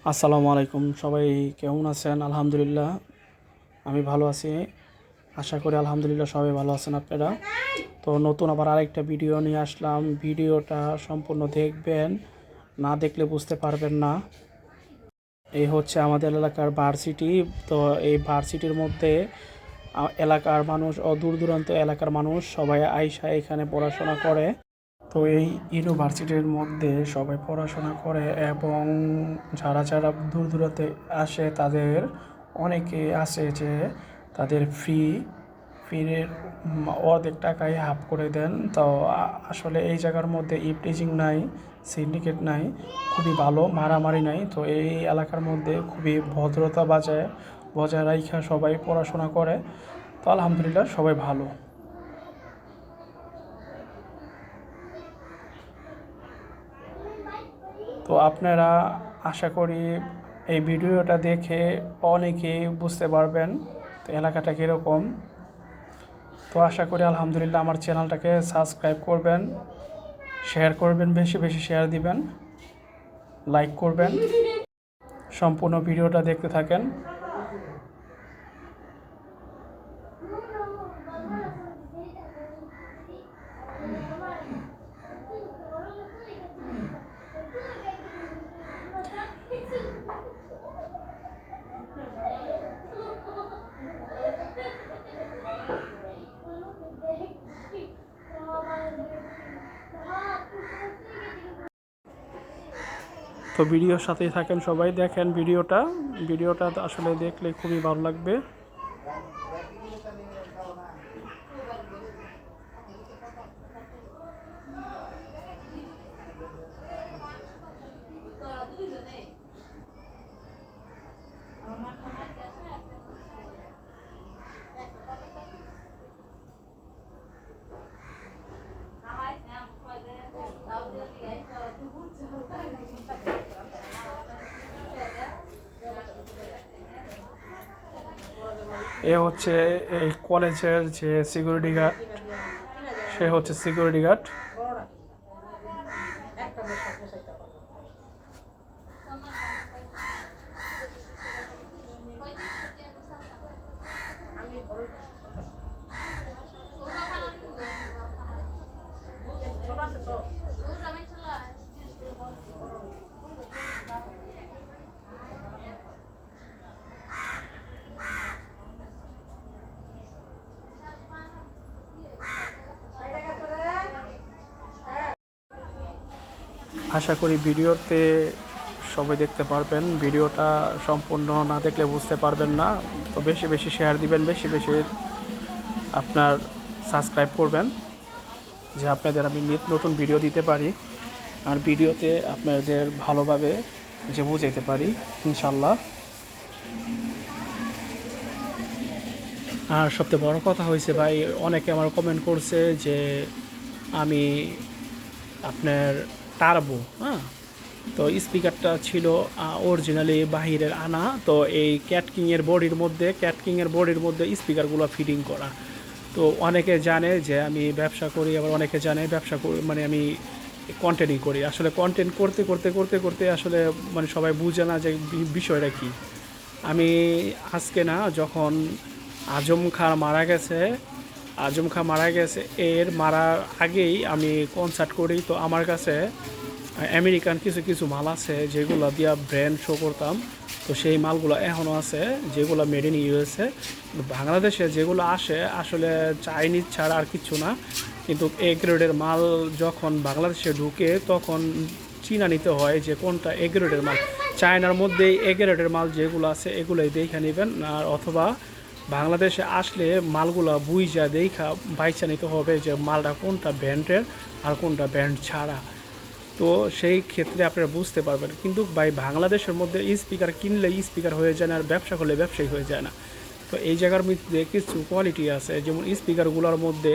আসসালামু আলাইকুম, সবাই কেমন আছেন? আলহামদুলিল্লাহ আমি ভালো আছি। আশা করি আলহামদুলিল্লাহ সবাই ভালো আছেন আপনারা। তো নতুন আবার আরেকটা ভিডিও নিয়ে আসলাম। ভিডিওটা সম্পূর্ণ দেখবেন, না দেখলে বুঝতে পারবেন না। এই হচ্ছে আমাদের এলাকার ভার্সিটি। তো এই ভার্সিটির মধ্যে এলাকার মানুষ ও দূর দূরান্ত এলাকার মানুষ সবাই আইসা এখানে পড়াশোনা করে। তো এই ইউনিভার্সিটির মধ্যে সবাই পড়াশোনা করে এবং যারা যারা দূর দূরান্তে আসে তাদের অনেকে আছে যে তাদের ফির অর্ধেক টাকায় হাফ করে দেন। তো আসলে এই জায়গার মধ্যে ইভটিজিং নাই, সিন্ডিকেট নাই, খুবই ভালো, মারামারি নাই। তো এই এলাকার মধ্যে খুবই ভদ্রতা বজায় রাখা সবাই পড়াশোনা করে। তো আলহামদুলিল্লাহ সবাই ভালো। তো আপনারা আশা করি এই ভিডিওটা দেখে অনেকেই বুঝতে পারবেন তো এলাকাটা কীরকম। তো আশা করি আলহামদুলিল্লাহ আমার চ্যানেলটাকে সাবস্ক্রাইব করবেন, শেয়ার করবেন, বেশি বেশি শেয়ার দিবেন, লাইক করবেন। সম্পূর্ণ ভিডিওটা দেখতে থাকেন। তো ভিডিওর সাথেই থাকেন, সবাই দেখেন ভিডিওটা আসলে দেখলে খুবই ভালো লাগবে। এ হচ্ছে এই কলেজের যে সিকিউরিটি গার্ড, সে হচ্ছে সিকিউরিটি গার্ড। আশা করি ভিডিওতে সবাই দেখতে পারবেন। ভিডিওটা সম্পূর্ণ না দেখলে বুঝতে পারবেন না। তো বেশি বেশি শেয়ার দিবেন, বেশি বেশি আপনার সাবস্ক্রাইব করবেন, যে আপনাদের আমি নিত্য নতুন ভিডিও দিতে পারি আর ভিডিওতে আপনাদের ভালোভাবে যে বুঝাইতে পারি ইনশাল্লাহ। আর সবচেয়ে বড় কথা হয়েছে ভাই, অনেকে আমার কমেন্ট করছে যে আমি আপনার টারবো, হ্যাঁ, তো স্পিকারটা ছিল অরিজিনালি বাহিরের আনা। তো এই ক্যাটকিংয়ের বডির মধ্যে স্পিকারগুলো ফিটিং করা। তো অনেকে জানে যে আমি ব্যবসা করি, আবার অনেকে জানে ব্যবসা করি মানে আমি কন্টেন্টই করি। আসলে কন্টেন্ট করতে করতে করতে করতে আসলে মানে সবাই বুঝে না যে বিষয়টা কী। আমি আজকে না, যখন আজম খাঁ মারা গেছে এর মারার আগেই আমি কনসার্ট করি। তো আমার কাছে আমেরিকান কিছু কিছু মাল আছে যেগুলো দিয়া ব্র্যান্ড শো করতাম। তো সেই মালগুলো এখনও আছে, যেগুলো মেড ইন ইউএসএ। বাংলাদেশে যেগুলো আসে আসলে চাইনিজ ছাড়া আর কিছু না। কিন্তু এ গ্রেডের মাল যখন বাংলাদেশে ঢুকে তখন চিনা নিতে হয় যে কোনটা এ গ্রেডের মাল। চায়নার মধ্যেই এ গ্রেডের মাল যেগুলো আছে এগুলোই দেখে নেবেন, আর অথবা বাংলাদেশে আসলে মালগুলো বুঝা দেখা বাইচা নিতে হবে যে মালটা কোনটা ব্র্যান্ডের আর কোনটা ব্র্যান্ড ছাড়া। তো সেই ক্ষেত্রে আপনারা বুঝতে পারবেন। কিন্তু বাংলাদেশের মধ্যে স্পিকার কিনলে স্পিকার হয়ে যায় না, আর ব্যবসা করলে ব্যবসায়ী হয়ে যায় না। তো এই জায়গার মধ্যে কিছু কোয়ালিটি আছে, যেমন স্পিকারগুলোর মধ্যে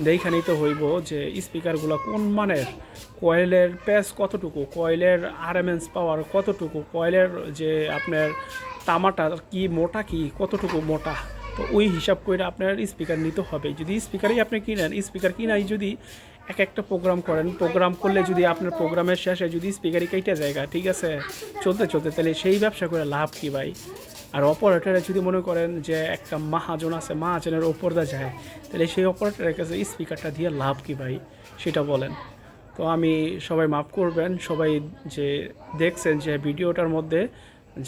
দেখা নিতে হইব যে স্পিকারগুলো কোন মানের, কয়েলের প্যাচ কতটুকু, কয়েলের আরএমএস পাওয়ার কতটুকু, কয়েলের যে আপনার তামাটা কি মোটা, কি কতটুকু মোটা। তো ওই হিসাব করে আপনার স্পিকার নিতে হবে। যদি স্পিকারই আপনি কিনেন, স্পিকার কিনাই যদি এক একটা প্রোগ্রাম করেন, প্রোগ্রাম করলে যদি আপনার প্রোগ্রামের শেষে যদি স্পিকারই কেটে জায়গা, ঠিক আছে, চলতে চলতে, তাহলে সেই ব্যবসা করে লাভ কি ভাই? আর অপারেটরে যদি মনে করেন যে একটা মাহাজন আছে, মাহাজনের ওপর দা যায়, তাহলে সেই অপারেটরের কাছে স্পিকারটা দিয়ে লাভ কি ভাই, সেটা বলেন। তো আমি, সবাই মাফ করবেন, সবাই যে দেখছেন যে ভিডিওটার মধ্যে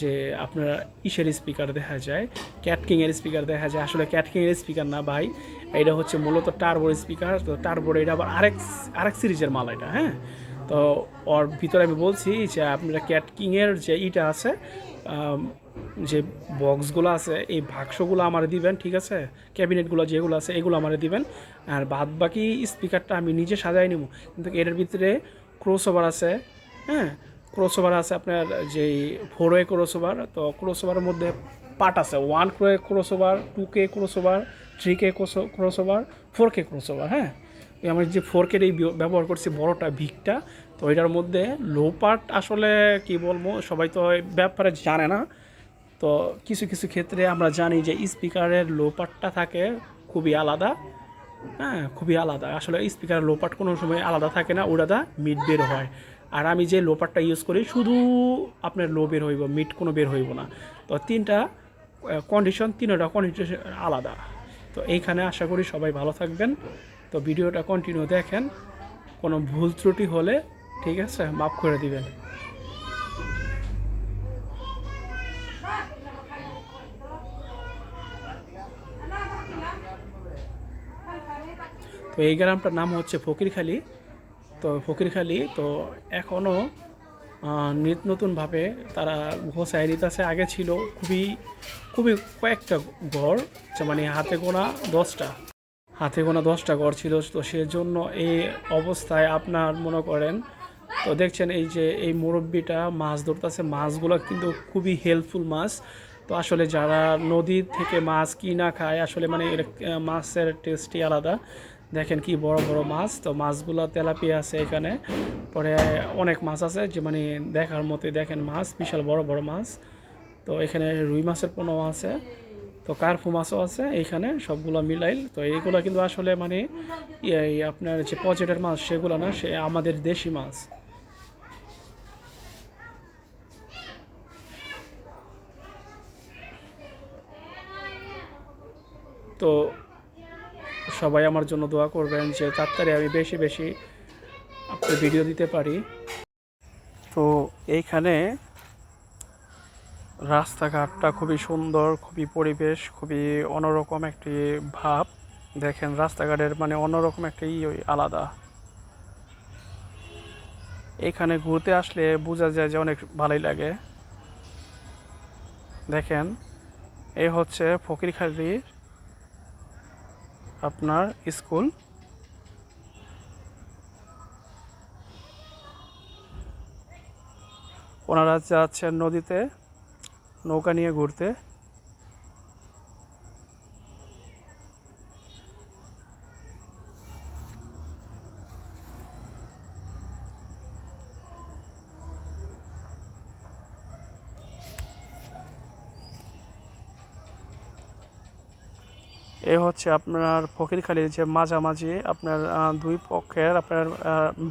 যে আপনারা ইসের স্পিকার দেখা যায়, ক্যাটকিংয়ের স্পিকার দেখা যায়, আসলে ক্যাটকিংয়ের স্পিকার না ভাই, এটা হচ্ছে মূলত টার্বোর স্পিকার। তো টার্বোর এটা আবার আরেক আরেক সিরিজের মাল এটা, হ্যাঁ। তো ওর ভিতরে আমি বলছি যে আপনারা ক্যাটকিংয়ের যে ইটা আছে, যে বক্সগুলো আছে, এই বাক্সগুলো আমার দিবেন, ঠিক আছে, ক্যাবিনেটগুলো যেগুলো আছে এগুলো আমার দিবেন। আর বাদ বাকি স্পিকারটা আমি নিজে সাজাই নেব। কিন্তু এটার ভিতরে ক্রসওভার আছে, হ্যাঁ, ক্রসওভার আছে আপনার যেই 4 ওয়ে ক্রসওভার। তো ক্রসওভারের মধ্যে পার্ট আছে, 1 crossover, 2K crossover, 3K crossover, 4K crossover, হ্যাঁ। আমি যে 4K এই ব্যবহার করছি বড়টা ভিকটা। তো এটার মধ্যে লো পার্ট আসলে কি বলবো, সবাই তো এই ব্যাপারে জানে না। তো কিছু কিছু ক্ষেত্রে আমরা জানি যে স্পিকারের লো পার্টটা থাকে খুবই আলাদা, হ্যাঁ, খুবই আলাদা। আসলে স্পিকারের লো পার্ট কোনো সময় আলাদা থাকে না, ওটা মিড বের হয়। আর আমি যে লো পার্টটা ইউজ করি শুধু আপনার লো বের হইব, মিড কোনো বের হইব না। তো তিনটা তিনটা কন্ডিশন আলাদা। তো এইখানে আশা করি সবাই ভালো থাকবেন। তো ভিডিওটা কন্টিনিউ দেখেন, কোনো ভুল ত্রুটি হলে ঠিক আছে মাফ করে দিবেন। তো এই গ্রামটার নাম হচ্ছে ফকিরখালী। তো ফকিরখালী তো এখনও নিত নতুনভাবে তারা ঘোষায় নিতেছে। আগে ছিল খুবই খুবই কয়েকটা ঘর, মানে হাতে গোনা 10টা ঘর ছিল। তো সেজন্য এই অবস্থায় আপনার মনে করেন, তো দেখছেন এই যে এই মুরব্বিটা মাছ ধরতেছে, মাছগুলো কিন্তু খুবই হেল্পফুল মাছ। তো আসলে যারা নদী থেকে মাছ কিনা খায়, আসলে মানে মাছের টেস্টই আলাদা। দেখেন কি বড় বড় মাছ, তো মাছগুলো তেলাপিয়া আছে এখানে, পরে অনেক মাছ আছে যে মানে দেখার মতোই, দেখেন মাছ বিশাল বড় বড় মাছ। তো এখানে রুই মাছের পোনা আছে, তো কার্পু মাছও আছে এইখানে, সবগুলো মিলাইল। তো এইগুলো কিন্তু আসলে মানে এই আপনার যে পচেটের মাছ সেগুলো না, সে আমাদের দেশি মাছ। তো সবাই আমার জন্য দোয়া করবেন যে তাড়াতাড়ি আমি বেশি বেশি আপনার ভিডিও দিতে পারি। তো এইখানে রাস্তাঘাটটা খুবই সুন্দর, খুবই পরিবেশ, খুবই অন্যরকম একটি ভাব। দেখেন রাস্তাঘাটের মানে অন্যরকম একটা আলাদা। এখানে ঘুরতে আসলে বোঝা যায় যে অনেক ভালোই লাগে। দেখেন এই হচ্ছে ফকিরখালীর আপনার স্কুল। ওনারা যাচ্ছেন নদীতে নৌকা নিয়ে ঘুরতে। এ হচ্ছে আপনার ফকিরখালীর যে মাঝামাঝি আপনার দুই পক্ষের আপনার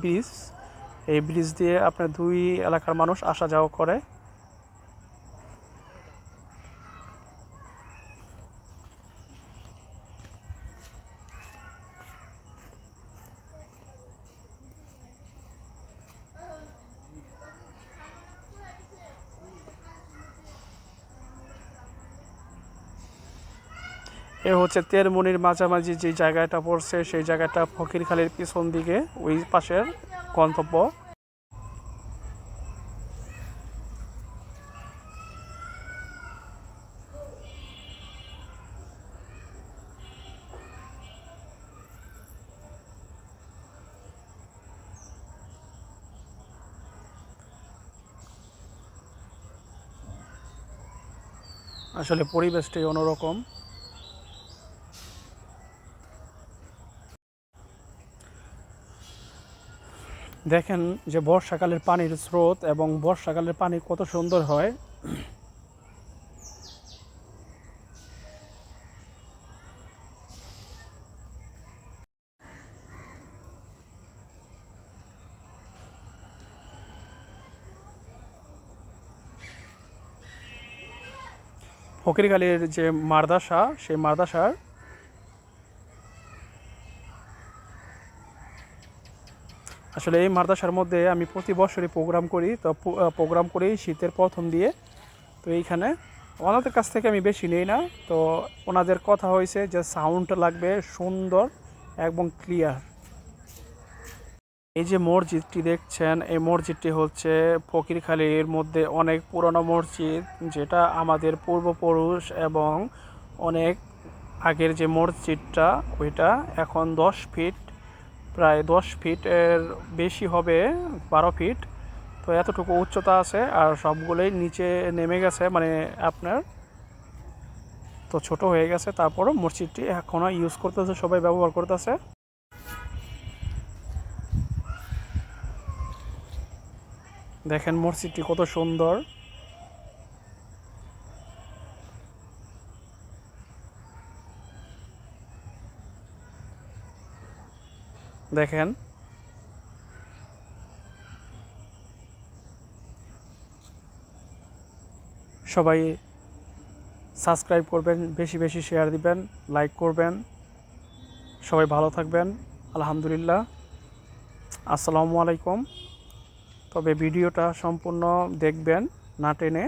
ব্রিজ। এই ব্রিজ দিয়ে আপনার দুই এলাকার মানুষ আসা যাওয়া করে। এ হচ্ছে তেরমুনির মাঝামাঝি যে জায়গাটা পড়ছে, সেই জায়গাটা ফকিরখালীর পিছন দিকে ওই পাশের গন্তব্য। আসলে পরিবেশটাই অন্যরকম। দেখেন যে বর্ষাকালের পানির স্রোত এবং বর্ষাকালের পানি কত সুন্দর হয়। ফকিরখালীর যে মাদ্রাসা, সেই মাদ্রাসার আসলে এই মাদ্রাসার মধ্যে আমি প্রতি বছরই প্রোগ্রাম করি। তো প্রোগ্রাম করি শীতের প্রথম দিয়ে। তো এইখানে ওনাদের কাছ থেকে আমি বেশি নেই না। তো ওনাদের কথা হয়েছে যে সাউন্ড লাগবে সুন্দর এবং ক্লিয়ার। এই যে মসজিদটি দেখছেন, এই মসজিদটি হচ্ছে ফকিরখালীর মধ্যে অনেক পুরনো মসজিদ, যেটা আমাদের পূর্বপুরুষ এবং অনেক আগের যে মসজিদটা ওইটা এখন 10 ফিট, প্রায় 10 ফিটের বেশি হবে, 12 ফিট। তো এতটুকু উচ্চতা আছে আর সবগুলোই নিচে নেমে গেছে, মানে আপনার তো ছোট হয়ে গেছে। তারপরও মসজিদটি এখনও ইউজ করতেছে, সবাই ব্যবহার করতেছে। দেখেন মসজিদটি কত সুন্দর। দেখেন সবাই সাবস্ক্রাইব করবেন, বেশি বেশি শেয়ার দিবেন, লাইক করবেন। সবাই ভালো থাকবেন। আলহামদুলিল্লাহ, আসসালামু আলাইকুম। তবে ভিডিওটা সম্পূর্ণ দেখবেন, না টেনে।